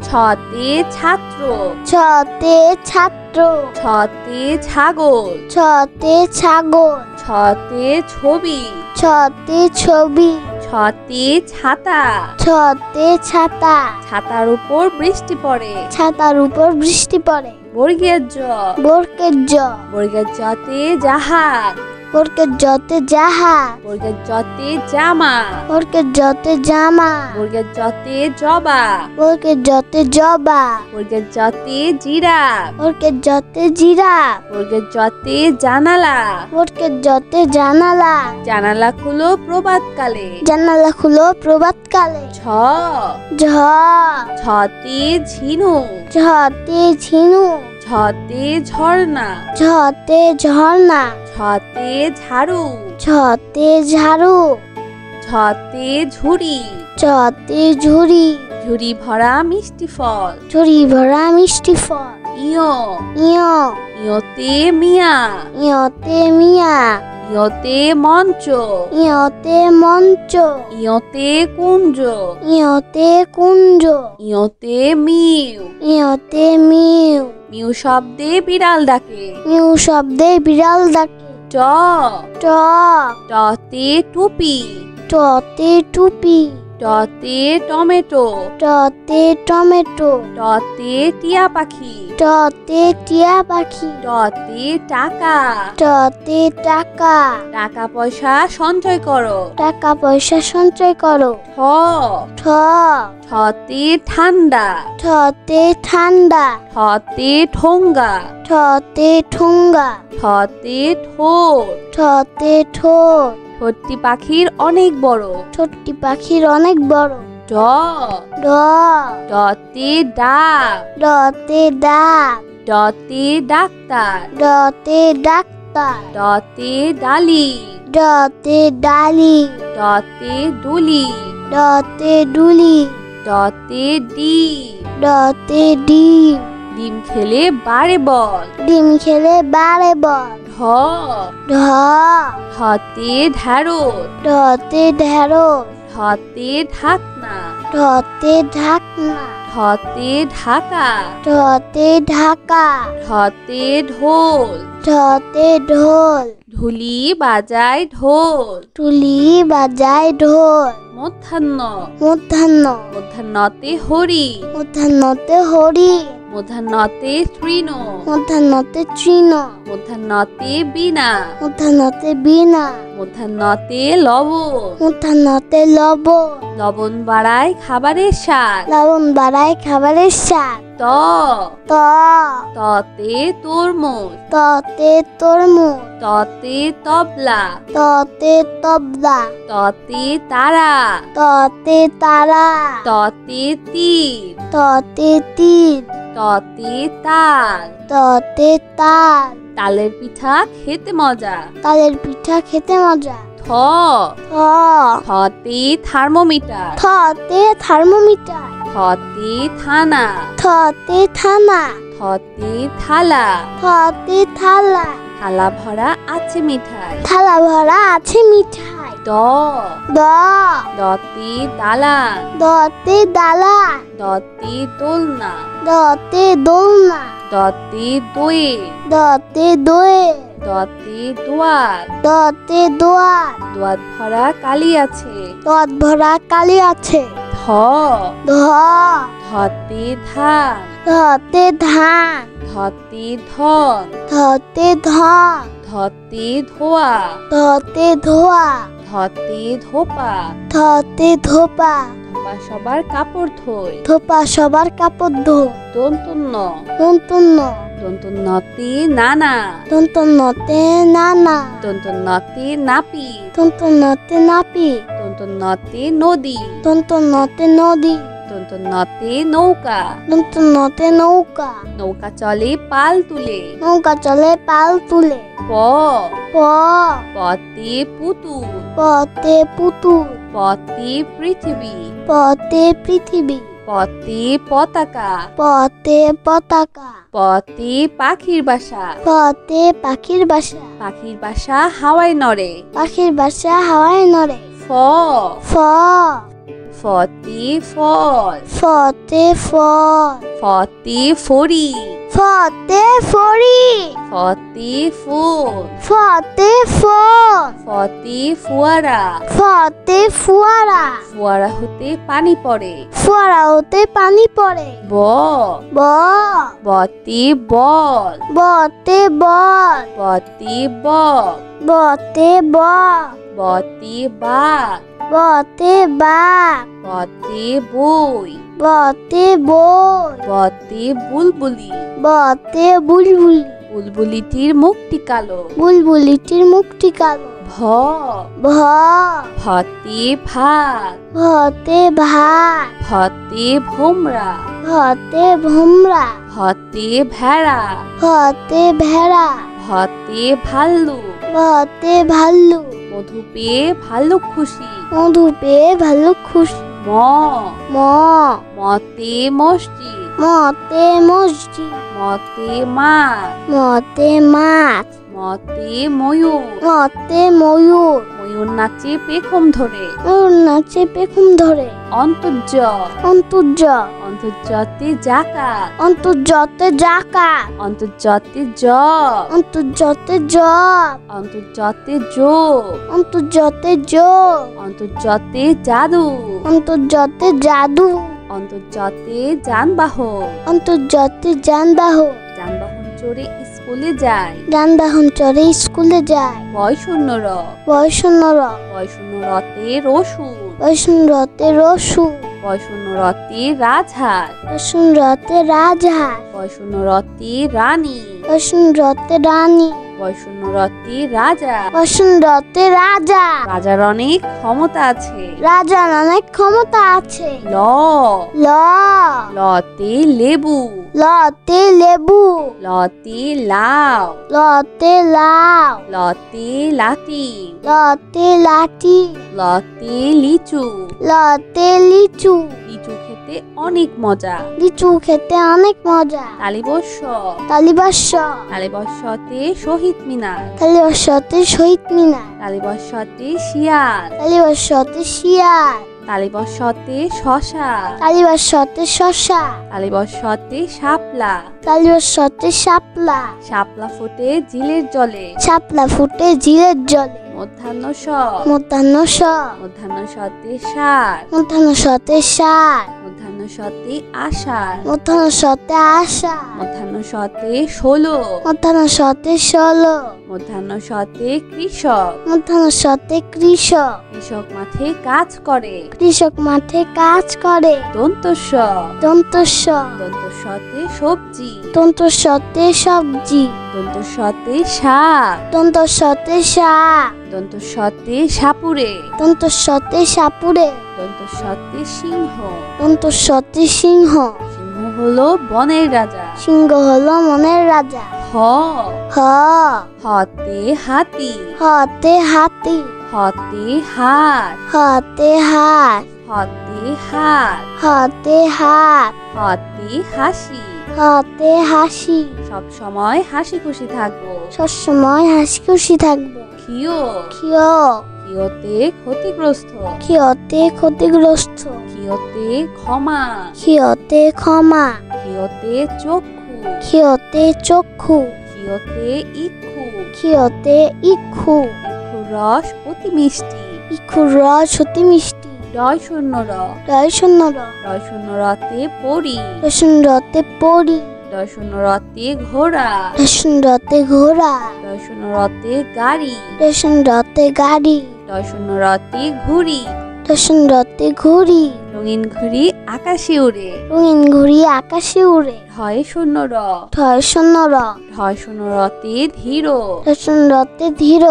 Speaker 1: ছতে ছাত্র,
Speaker 2: ছতে ছাত্র,
Speaker 1: ছতে ছাগল,
Speaker 2: ছতে ছাগল,
Speaker 1: ছতে ছবি,
Speaker 2: ছতে ছবি,
Speaker 1: ছতে ছাতা,
Speaker 2: ছতে ছাতা,
Speaker 1: ছাতার উপর বৃষ্টি পড়ে।
Speaker 2: ছাতার উপর বৃষ্টি পড়ে।
Speaker 1: বর্গের জ,
Speaker 2: বর্গের জ,
Speaker 1: বর্গের জতে জাহাজ,
Speaker 2: বর্গের জতে জাহাজ,
Speaker 1: বর্গের জতে জামা,
Speaker 2: বর্গের জতে জামা,
Speaker 1: বর্গের জতে জবা,
Speaker 2: বর্গের জতে জবা,
Speaker 1: বর্গের জতে জিরাফ,
Speaker 2: বর্গের জতে জিরাফ,
Speaker 1: বর্গের জতে জানালা,
Speaker 2: বর্গের জতে জানালা,
Speaker 1: জানালা খুলো প্রভাতকালে।
Speaker 2: জানালা খুলো প্রভাতকালে।
Speaker 1: ছ
Speaker 2: ঝ
Speaker 1: ছতে ঝিনুক,
Speaker 2: ঝতে ঝিনু,
Speaker 1: ছতে ঝর্ণা,
Speaker 2: ঝতে ঝর্ণা,
Speaker 1: ছতে ঝাড়ু,
Speaker 2: ছতে ঝাড়ু,
Speaker 1: ছতে ঝুড়ি,
Speaker 2: ছতে ঝুড়ি,
Speaker 1: ঝুড়ি ভরা মিষ্টি ফল।
Speaker 2: ঝুড়ি ভরা মিষ্টি ফল।
Speaker 1: ইয়
Speaker 2: ইয়
Speaker 1: ইয়তে মিয়া,
Speaker 2: ইয়তে মিয়া,
Speaker 1: ইয়তে মঞ্চ,
Speaker 2: ইয়তে মঞ্চ,
Speaker 1: ইয়তে কুঞ্জ,
Speaker 2: ইয়তে কুঞ্জ,
Speaker 1: ইয়তে মিউ,
Speaker 2: ইয়তে মিউ,
Speaker 1: মিউ শব্দে বিড়াল ডাকে।
Speaker 2: মিউ শব্দে বিড়াল ডাকে।
Speaker 1: ট
Speaker 2: ট
Speaker 1: টতে টুপি,
Speaker 2: টতে টুপি,
Speaker 1: টতে টমেটো,
Speaker 2: টতে টমেটো,
Speaker 1: টতে টিয়া পাখি,
Speaker 2: টতে টিয়া পাখি,
Speaker 1: টতে টাকা,
Speaker 2: টতে টাকা,
Speaker 1: টাকা পয়সা সঞ্চয় করো।
Speaker 2: টাকা পয়সা সঞ্চয় করো।
Speaker 1: ঠ
Speaker 2: ঠ
Speaker 1: ঠতে ঠান্ডা,
Speaker 2: ঠতে ঠান্ডা,
Speaker 1: ঠতে ঠোঙ্গা,
Speaker 2: ঠতে ঠুঙ্গা,
Speaker 1: ঠতে ঠোঁট,
Speaker 2: ঠতে ঠোঁট,
Speaker 1: ঠোঁটটি পাখির অনেক বড়।
Speaker 2: ঠোঁটটি পাখির অনেক বড়।
Speaker 1: ঠ ড
Speaker 2: ড
Speaker 1: ডতে ডাক
Speaker 2: ডতে ডাক
Speaker 1: ডতে ডাক্তার
Speaker 2: ডতে ডাক্তার
Speaker 1: ডতে ডালি
Speaker 2: ডতে ডালি
Speaker 1: ডতে ডুলি
Speaker 2: ডতে ডুলি
Speaker 1: ডতে ডিম
Speaker 2: ডতে ডিম
Speaker 1: ডিম খেলে বাড়ে বল
Speaker 2: ডিম খেলে বাড়ে বল
Speaker 1: ঢ
Speaker 2: ঢ
Speaker 1: ঢতে ঢ্যাঁড়স
Speaker 2: ঢতে ঢেঁড়স
Speaker 1: ঢতে ঢাকনা
Speaker 2: ঢতে ঢাকনা
Speaker 1: ঢতে ঢাকা
Speaker 2: ঢতে ঢাকা
Speaker 1: ঢতে ঢোল
Speaker 2: ঢতে ঢোল
Speaker 1: ঢুলি বাজায় ঢোল
Speaker 2: টুলি বাজায় ঢোল
Speaker 1: মধ্যাহ্ন
Speaker 2: মধ্যাহ্ন
Speaker 1: মধ্যাহ্নতে হরি
Speaker 2: মধ্যাহ্নতে হরি
Speaker 1: মধ্যাহ্নতে তৃণ
Speaker 2: মধ্যাহ্নতে তৃণ
Speaker 1: মধ্যাহ্নতে বীণা
Speaker 2: মধ্যাহ্নতে বীণা
Speaker 1: মধ্যাহ্নতে লবণ
Speaker 2: মধ্যাহ্নতে লবণ
Speaker 1: লবণ বাড়ায় খাবারের স্বাদ
Speaker 2: লবণ বাড়ায় খাবারের স্বাদ
Speaker 1: ত
Speaker 2: ত
Speaker 1: ততে তরমুজ
Speaker 2: ততে তরমুজ
Speaker 1: ততে তবলা
Speaker 2: ততে তবলা
Speaker 1: ততে তারা
Speaker 2: ততে তারা
Speaker 1: ততে তীর
Speaker 2: ততে তীর
Speaker 1: ততে তাল
Speaker 2: ততে তাল
Speaker 1: তালের পিঠা খেতে মজা
Speaker 2: তালের পিঠা খেতে মজা
Speaker 1: থ
Speaker 2: থ
Speaker 1: থতে থার্মোমিটার
Speaker 2: থতে থার্মোমিটার
Speaker 1: থতে থানা
Speaker 2: থতে থানা
Speaker 1: থতে থালা
Speaker 2: থতে থালা
Speaker 1: থালা ভরা আছে মিঠাই
Speaker 2: থালা ভরা আছে মিঠাই
Speaker 1: দ
Speaker 2: দ
Speaker 1: দতে দালান
Speaker 2: দতে দালান
Speaker 1: দতে দোলনা
Speaker 2: দতে দোলনা
Speaker 1: দতে দোয়ে
Speaker 2: দতে দোয়ে
Speaker 1: দতে দোয়াত
Speaker 2: দতে দোয়ার
Speaker 1: দোয়াত ভরা কালি আছে
Speaker 2: দত ভরা কালি আছে
Speaker 1: ধ
Speaker 2: ধ
Speaker 1: ধতে ধান
Speaker 2: ধতে ধান
Speaker 1: ধতে ধন
Speaker 2: ধতে ধন
Speaker 1: ধতে ধোয়া
Speaker 2: ধতে ধোয়া
Speaker 1: ধতে ধোপা
Speaker 2: ধতে ধোপা
Speaker 1: ধোপা সবার কাপড় ধোয়
Speaker 2: ধোপা সবার কাপড় ধো
Speaker 1: দন্তন্য
Speaker 2: দন্তন্য
Speaker 1: দন্তন্নতে নানা
Speaker 2: দন্তন্নতে নানা
Speaker 1: দন্তন্নতে নাপি
Speaker 2: দন্তন্নতে নাপি
Speaker 1: দন্তন্নতে নদী
Speaker 2: দন্তন্নতে নদী
Speaker 1: দন্তন্নতে নৌকা
Speaker 2: দন্তন্নতে নৌকা
Speaker 1: নৌকা চলে পাল তুলে
Speaker 2: নৌকা চলে পাল তুলে
Speaker 1: প
Speaker 2: প
Speaker 1: পতে পুতুল
Speaker 2: পতে পুতুল
Speaker 1: পতে পৃথিবী
Speaker 2: পতে পৃথিবী
Speaker 1: পতে পতাকা
Speaker 2: পতে পতাকা
Speaker 1: পতে পাখির বাসা
Speaker 2: পতে পাখির বাসা
Speaker 1: পাখির বাসা হাওয়ায় নড়ে
Speaker 2: পাখির বাসা হাওয়ায় নড়ে
Speaker 1: ফ
Speaker 2: ফ
Speaker 1: ফতে ফল
Speaker 2: ফতে ফল
Speaker 1: ফতে ফড়ি
Speaker 2: ফতে ফড়ি
Speaker 1: ফতে ফুল
Speaker 2: ফতে ফল
Speaker 1: ফতে ফুয়ারা
Speaker 2: ফতে ফুয়ারা
Speaker 1: ফুয়ারা হতে পানি পড়ে
Speaker 2: ফুয়ারা হতে পানি পড়ে
Speaker 1: ব
Speaker 2: ব
Speaker 1: বতে বল
Speaker 2: বতে বল
Speaker 1: বতে বক
Speaker 2: বতে ব
Speaker 1: বতে বাঘ
Speaker 2: বতে বাঘ
Speaker 1: বতে বই
Speaker 2: বতে বই
Speaker 1: বতে বুলবুলি
Speaker 2: বতে বুলবুলি
Speaker 1: বুলবুলিটির মুখটি কালো
Speaker 2: বুলবুলিটির মুখটি কালো
Speaker 1: ভ
Speaker 2: ভ
Speaker 1: ভতে ভাত
Speaker 2: ভতে ভাত
Speaker 1: ভতে ভোমরা
Speaker 2: ভতে ভোমরা
Speaker 1: ভতে ভেড়া
Speaker 2: ভতে ভেড়া
Speaker 1: ভতে ভাল্লু
Speaker 2: ভতে ভাল্লু
Speaker 1: মধু পেয়ে ভাল্লুক খুশি
Speaker 2: মধু পেয়ে ভাল্লুক খুশি
Speaker 1: ম
Speaker 2: ম
Speaker 1: মতে মসজিদ
Speaker 2: মতে মসজিদ
Speaker 1: মতে মাছ
Speaker 2: মতে মাছ
Speaker 1: মতে ময়ূর
Speaker 2: মতে ময়ূর
Speaker 1: ময়ূর নাচে পেখম ধরে
Speaker 2: ময়ূর নাচে পেখম ধরে
Speaker 1: অন্তর্য
Speaker 2: অন্তর্য
Speaker 1: অন্তর্জতে জাকাত
Speaker 2: অন্তর্জতে জাকাত
Speaker 1: অন্তর্জতে জব
Speaker 2: অন্তর্জতে জব
Speaker 1: অন্তর্জতে যোগ
Speaker 2: অন্তর্জতে যোগ
Speaker 1: অন্তর্জতে জাদু
Speaker 2: অন্তর্জতে জাদু
Speaker 1: অন্তর্জতে যানবাহন
Speaker 2: অন্তর্জতে যানবাহন
Speaker 1: যানবাহন চড়ে স্কুলে যায়
Speaker 2: যানবাহন চড়ে স্কুলে যায়
Speaker 1: বয়শূন্যর
Speaker 2: বয়সন্নর
Speaker 1: বয়শূন্যরতে রসুন
Speaker 2: বয়সন্নরতে রসুন
Speaker 1: বয়শূন্যরতে রাজহাঁস
Speaker 2: বয়সন্নরতে রাজহাঁস
Speaker 1: বয়শূন্যরতে রানী
Speaker 2: বয়সন্নরতে রানী
Speaker 1: বয়ঃশূন্য রাজা।
Speaker 2: বয়ঃশূন্য রাজা।
Speaker 1: রাজার অনেক ক্ষমতা আছে।
Speaker 2: রাজার অনেক ক্ষমতা আছে।
Speaker 1: ল
Speaker 2: ল
Speaker 1: লতে লেবু।
Speaker 2: লতে লেবু।
Speaker 1: লতে লাউ।
Speaker 2: লতে লাউ।
Speaker 1: লতে লাতি।
Speaker 2: লতে লাঠি।
Speaker 1: লতে লিচু।
Speaker 2: লতে লিচু।
Speaker 1: লিচু খেতে অনেক মজা।
Speaker 2: লিচু খেতে অনেক মজা।
Speaker 1: তালিবস্য।
Speaker 2: তালিবস্য।
Speaker 1: তালিবস্যতে শহীদ মিনার।
Speaker 2: তালিবস্যতে শহীদ মিনার।
Speaker 1: তালিবস্যতে শিয়াল।
Speaker 2: তালিবস্যতে শিয়াল।
Speaker 1: তালিবস্যতে শশা।
Speaker 2: তালিবস্যতে শশা।
Speaker 1: তালিবস্যতে শাপলা।
Speaker 2: তালিবস্যতে শাপলা।
Speaker 1: শাপলা ফোটে ঝিলের জলে।
Speaker 2: শাপলা ফুটে ঝিলের জলে।
Speaker 1: মধ্যাহ্ন স।
Speaker 2: মধ্যাহ্ন স।
Speaker 1: মধ্যাহ্ন সতে সার।
Speaker 2: মধ্যাহ্ন সতে সার।
Speaker 1: মধ্যাহ্ন সতে আষাঢ়।
Speaker 2: মধ্যাহ্ন সতে আষাঢ়।
Speaker 1: মধ্যাহ্ন সতে ষোলো।
Speaker 2: মধ্যাহ্ন সতে 16।
Speaker 1: মধ্যাহ্ন সতে কৃষক।
Speaker 2: মধ্যাহ্ন সতে কৃষক।
Speaker 1: কৃষক মাঠে কাজ করে।
Speaker 2: কৃষক মাঠে কাজ করে।
Speaker 1: দন্তস্ব।
Speaker 2: দন্তস্ব।
Speaker 1: দন্তস্বতে সবজি।
Speaker 2: দন্তস্বতে সবজি।
Speaker 1: দন্তস্বতে শাক।
Speaker 2: দন্তস্বতে শাক।
Speaker 1: দন্তস্বতে সাপুরে।
Speaker 2: দন্তস্বতে সাপুরে।
Speaker 1: দন্তস্বতে সিংহ।
Speaker 2: দন্তস্বতে সিংহ।
Speaker 1: সিংহ হলো বনের রাজা।
Speaker 2: সিংহ হলো মনের রাজা।
Speaker 1: হ
Speaker 2: হ
Speaker 1: হতে হাতি।
Speaker 2: হতে হাতি।
Speaker 1: হতে হাত।
Speaker 2: হতে হাত।
Speaker 1: হতে হাত।
Speaker 2: হতে হাত।
Speaker 1: হতে হাসি।
Speaker 2: হতে হাসি।
Speaker 1: সব সময় হাসি খুশি থাকবো।
Speaker 2: সবসময় হাসি খুশি থাকবো।
Speaker 1: ক্ষিয়।
Speaker 2: ক্ষিয়।
Speaker 1: ক্ষিয়তে ক্ষতিগ্রস্ত।
Speaker 2: ক্ষিয়তে ক্ষতিগ্রস্ত।
Speaker 1: ক্ষিয়তে ক্ষমা।
Speaker 2: ক্ষিয়তে ক্ষমা।
Speaker 1: ক্ষিয়তে চক্ষু।
Speaker 2: ক্ষিয়তে চক্ষু।
Speaker 1: ক্ষিয়তে ইক্ষু।
Speaker 2: ক্ষিয়তে ইক্ষু।
Speaker 1: ইক্ষুর রস অতি মিষ্টি।
Speaker 2: ইক্ষুর রস অতি মিষ্টি।
Speaker 1: রয় শূন্য র।
Speaker 2: রয় শূন্য র।
Speaker 1: রয় শূন্য রতে পরি।
Speaker 2: রসুন রতে পরি।
Speaker 1: রয় শূন্য রতে ঘোড়া।
Speaker 2: রসুন রতে ঘোড়া।
Speaker 1: রয় শূন্য রতে গাড়ি।
Speaker 2: রসুন রতে গাড়ি।
Speaker 1: রয় শূন্য রতে ঘুড়ি।
Speaker 2: রসুন রতে ঘুড়ি।
Speaker 1: রঙিন ঘুড়ি আকাশে উড়ে।
Speaker 2: রঙিন ঘুড়ি আকাশে উড়ে।
Speaker 1: ঢয় শূন্য র।
Speaker 2: ঢয় শূন্য র।
Speaker 1: ঢয় শূন্য রতে ধীর।
Speaker 2: রসুন রতে ধীর।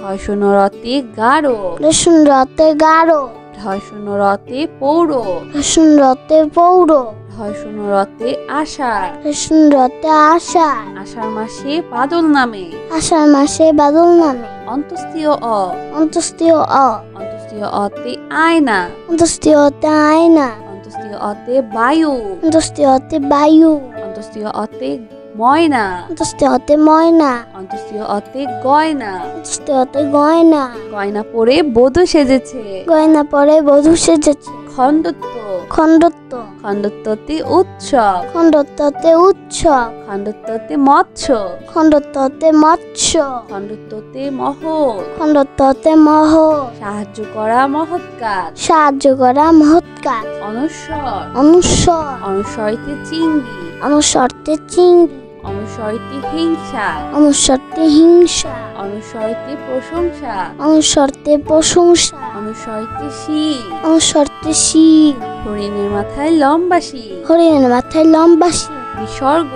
Speaker 1: ঢয় শূন্য রতে গাঢ়।
Speaker 2: রসুন রতে গাঢ়।
Speaker 1: ঢয় শূন্য রতে পৌর।
Speaker 2: রসুন রতে পৌর।
Speaker 1: ঢয় শূন্য রতে আষাঢ়।
Speaker 2: রসুন রতে আষাঢ়।
Speaker 1: আষাঢ় মাসে বাদল নামে।
Speaker 2: আষাঢ় মাসে বাদল নামে।
Speaker 1: অন্তস্তীয় অ।
Speaker 2: অন্তস্তীয় অ।
Speaker 1: অন্তস্তীয় অতে আয়না।
Speaker 2: অন্তস্তীয় অতে আয়না।
Speaker 1: অন্তস্তীয় অতে বায়ু।
Speaker 2: অন্তস্তীয় অতে বায়ু।
Speaker 1: অন্তস্তীয় অতে ময়না।
Speaker 2: অন্তস্তীয় অতে ময়না।
Speaker 1: অন্তস্তীয় অতে গয়না।
Speaker 2: অন্তস্তীয় অতে গয়না।
Speaker 1: গয়না পরে বধূ সেজেছে।
Speaker 2: গয়না পরে বধূ সেজেছে।
Speaker 1: খণ্ডত্ব।
Speaker 2: খণ্ডত্ব।
Speaker 1: খণ্ডত্বতে উৎসব।
Speaker 2: খণ্ডত্বতে উৎসব।
Speaker 1: খণ্ডত্বতে মৎস্য।
Speaker 2: খণ্ডত্বতে মৎস্য।
Speaker 1: খণ্ডত্বতে মহৎ।
Speaker 2: খণ্ডত্বতে মহ।
Speaker 1: সাহায্য করা মহৎ কাজ।
Speaker 2: সাহায্য করা মহৎ কাজ।
Speaker 1: অনুস্বর।
Speaker 2: অনুস্বর।
Speaker 1: অনুসরিতে চিংড়ি।
Speaker 2: অনুসরতে চিংড়ি।
Speaker 1: অনুসরিতে হিংসা।
Speaker 2: অনুসরতে হিংসা।
Speaker 1: অনুসরিতে প্রশংসা।
Speaker 2: অনুসরতে প্রশংসা।
Speaker 1: অনুসরিতে শির।
Speaker 2: অনুসরতে শির।
Speaker 1: হরিণের মাথায় লম্বা শির।
Speaker 2: হরিণের মাথায় লম্বা শির।
Speaker 1: বিসর্গ।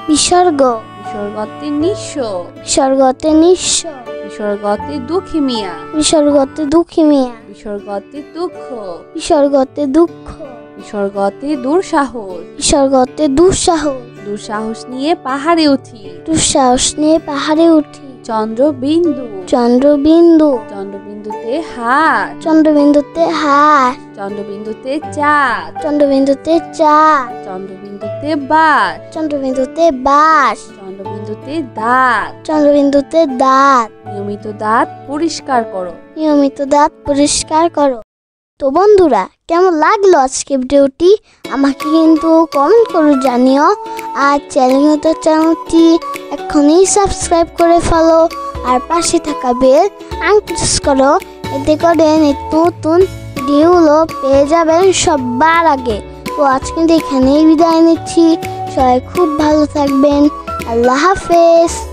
Speaker 2: বিসর্গ।
Speaker 1: বিসর্গতে নিঃস্ব।
Speaker 2: বিসর্গতে নিঃস্ব।
Speaker 1: বিসর্গতে দুঃখী মিয়া।
Speaker 2: বিসর্গতে দুঃখী মিয়া।
Speaker 1: বিসর্গতে দুঃখ।
Speaker 2: বিসর্গতে দুঃখ।
Speaker 1: বিসর্গতে দুঃসাহস।
Speaker 2: বিসর্গতে দুঃসাহস।
Speaker 1: দুঃসাহস নিয়ে পাহাড়ে উঠি।
Speaker 2: দুঃসাহস নিয়ে পাহাড়ে উঠি।
Speaker 1: চন্দ্রবিন্দু।
Speaker 2: চন্দ্রবিন্দু।
Speaker 1: চন্দ্রবিন্দুতে হাত।
Speaker 2: চন্দ্রবিন্দুতে হাত।
Speaker 1: চন্দ্রবিন্দুতে চাঁদ।
Speaker 2: চন্দ্রবিন্দুতে চাঁদ।
Speaker 1: চন্দ্রবিন্দুতে বাস।
Speaker 2: চন্দ্রবিন্দুতে বাস।
Speaker 1: চন্দ্রবিন্দুতে দাঁত।
Speaker 2: চন্দ্রবিন্দুতে দাঁত।
Speaker 1: নিয়মিত দাঁত পরিষ্কার করো।
Speaker 2: নিয়মিত দাঁত পরিষ্কার করো। তো বন্ধুরা, কেমন লাগলো আজকে ভিডিওটি আমাকে কিন্তু কমেন্ট করে জানিও। আর চ্যানেলটি এখনই সাবস্ক্রাইব করে ফেলো আর পাশে থাকা বেল প্রেস করো, এতে করে নিত্য নতুন ভিডিওগুলো পেয়ে যাবেন সবার আগে। তো আজকে কিন্তু এখানেই বিদায় নিচ্ছি। সবাই খুব ভালো থাকবেন। আল্লাহ হাফেজ।